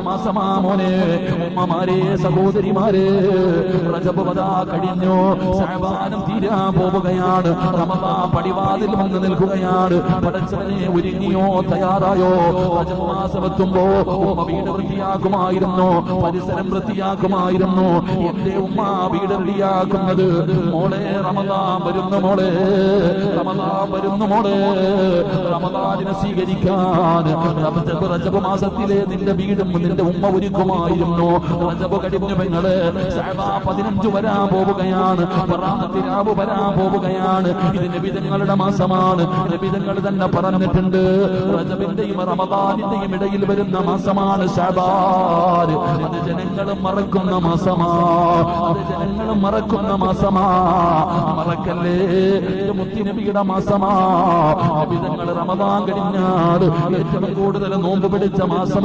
മാസമാമോനെ ഉമ്മമാരെ സഹോദരിമാരെ റജബ് വദാ കഴിഞ്ഞു, ശഅബാനും തീരാൻ പോവുകയാണ്, റമദാൻ പടിവാതിൽ വന്ന് നിൽക്കുകയാണ്. പടച്ചവനെ ഒരുങ്ങിയോ, തയ്യാറായോ? റജബ് മാസമെത്തുമ്പോ ഉമ്മ വീട് വൃത്തിയാക്കുമായിരുന്നു, പരിസരം വൃത്തിയാക്കുമായിരുന്നു. എന്റെ ഉമ്മ വീട് റെഡിയാക്കുന്നത് മോളെ റമദാൻ വരുന്നു, മോളെ റമദാൻ വരുന്നു, മോളെ റമദാനിനെ സ്വീകരിക്കാൻ റജബ് മാസത്തിലെ നിന്റെ വീടും നിന്റെ ഉമ്മ ഒരുക്കുമായിരുന്നു. റജബ് കഴിഞ്ഞു പെങ്ങള്, ശഅബാൻ 15 വരാൻ പോവുകയാണ്, ബറാഅത്തിനാവ് വരാൻ പോവുകയാണ്. ഇത് നബിതങ്ങളുടെ മാസമാണ്. നബിതങ്ങൾ തന്നെ പറഞ്ഞിട്ടുണ്ട്, റജബിന്റെയും റമദാനിന്റെയും ഇടയിൽ വരുന്ന മാസമാണ് ശഅബാൻ. അത് ജനങ്ങളും മറക്കുന്ന മാസമാ, അത് ജനങ്ങളും മറക്കുന്ന മാസമാ. മറക്കല്ലേ, ഇത് മുത്തുനബിയുടെ മാസമാ. നബിതങ്ങൾ റമദാൻ കഴിഞ്ഞാൽ ഏറ്റവും കൂടുതൽ നോമ്പ് പിടിച്ച മാസം